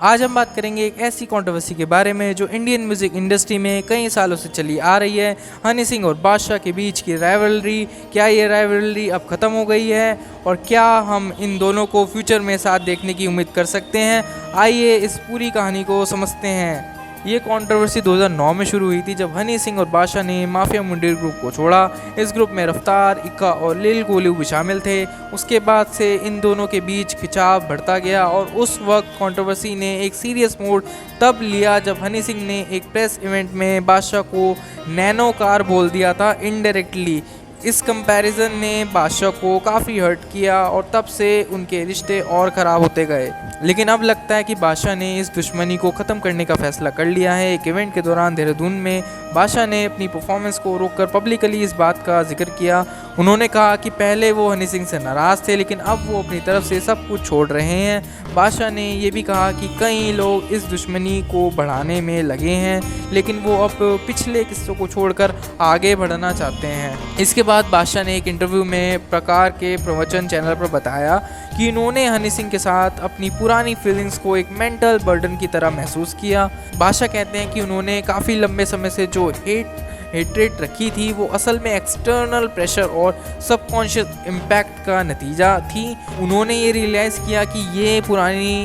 आज हम बात करेंगे एक ऐसी कंट्रोवर्सी के बारे में जो इंडियन म्यूजिक इंडस्ट्री में कई सालों से चली आ रही है। हनी सिंह और बादशाह के बीच की राइवलरी, क्या ये राइवलरी अब ख़त्म हो गई है और क्या हम इन दोनों को फ्यूचर में साथ देखने की उम्मीद कर सकते हैं? आइए इस पूरी कहानी को समझते हैं। ये कंट्रोवर्सी 2009 में शुरू हुई थी जब हनी सिंह और बादशाह ने माफिया मुंडेर ग्रुप को छोड़ा। इस ग्रुप में रफ्तार, इक्का और लिल कोलू भी शामिल थे। उसके बाद से इन दोनों के बीच खिंचाव बढ़ता गया और उस वक्त कंट्रोवर्सी ने एक सीरियस मोड़ तब लिया जब हनी सिंह ने एक प्रेस इवेंट में बादशाह को नैनो कार बोल दिया था इनडायरेक्टली। इस कंपैरिजन ने बादशाह को काफ़ी हर्ट किया और तब से उनके रिश्ते और ख़राब होते गए। लेकिन अब लगता है कि बादशाह ने इस दुश्मनी को ख़त्म करने का फैसला कर लिया है। एक इवेंट के दौरान देहरादून में बादशाह ने अपनी परफॉर्मेंस को रोककर पब्लिकली इस बात का जिक्र किया। उन्होंने कहा कि पहले वो हनी सिंह से नाराज़ थे लेकिन अब वो अपनी तरफ से सब कुछ छोड़ रहे हैं। बादशाह ने ये भी कहा कि कई लोग इस दुश्मनी को बढ़ाने में लगे हैं लेकिन वो अब पिछले किस्सों को छोड़कर आगे बढ़ना चाहते हैं। इसके बाद बादशाह ने एक इंटरव्यू में प्रकार के प्रवचन चैनल पर बताया कि उन्होंने हनी सिंह के साथ अपनी पुरानी फीलिंग्स को एक मेंटल बर्डन की तरह महसूस किया। बादशाह कहते हैं कि उन्होंने काफ़ी लंबे समय से जो हेट्रेट रखी थी वो असल में एक्सटर्नल प्रेशर और सबकॉन्शियस इम्पैक्ट का नतीजा थी। उन्होंने ये रियलाइज़ किया कि ये पुरानी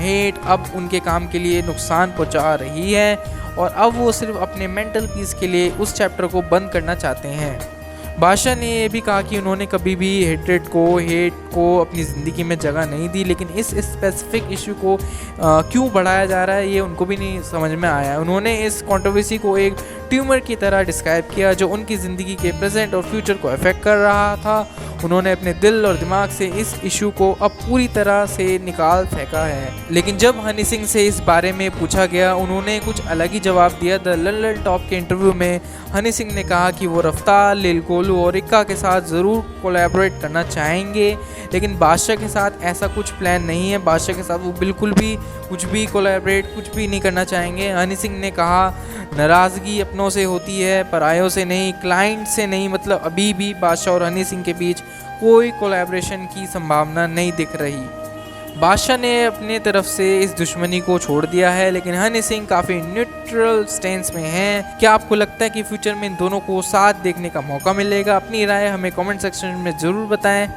हेट अब उनके काम के लिए नुकसान पहुंचा रही है और अब वो सिर्फ अपने मेंटल पीस के लिए उस चैप्टर को बंद करना चाहते हैं। बादशाह ने ये भी कहा कि उन्होंने कभी भी हेट को अपनी ज़िंदगी में जगह नहीं दी लेकिन इस स्पेसिफिक इशू को क्यों बढ़ाया जा रहा है ये उनको भी नहीं समझ में आया। उन्होंने इस कंट्रोवर्सी को एक ट्यूमर की तरह डिस्क्राइब किया जो उनकी ज़िंदगी के प्रेजेंट और फ्यूचर को अफेक्ट कर रहा था। उन्होंने अपने दिल और दिमाग से इस इशू को अब पूरी तरह से निकाल फेंका है। लेकिन जब हनी सिंह से इस बारे में पूछा गया उन्होंने कुछ अलग ही जवाब दिया। द लंडन टॉप के इंटरव्यू में हनी सिंह ने कहा कि वो रफ्तार, लिल कोलू और इक्का के साथ ज़रूर कोलैबोरेट करना चाहेंगे लेकिन बादशाह के साथ ऐसा कुछ प्लान नहीं है। बादशाह के साथ वो बिल्कुल भी कुछ भी कोलैबोरेट कुछ भी नहीं करना चाहेंगे। हनी सिंह ने कहा नाराज़गी अपनों से होती है, परायों से नहीं, क्लाइंट से नहीं। मतलब अभी भी बादशाह और हनी सिंह के बीच कोई कोलैबोरेशन की संभावना नहीं दिख रही। बादशाह ने अपने तरफ से इस दुश्मनी को छोड़ दिया है लेकिन हनी सिंह काफ़ी न्यूट्रल स्टेंस में हैं। क्या आपको लगता है कि फ्यूचर में इन दोनों को साथ देखने का मौका मिलेगा? अपनी राय हमें कमेंट सेक्शन में ज़रूर बताएं।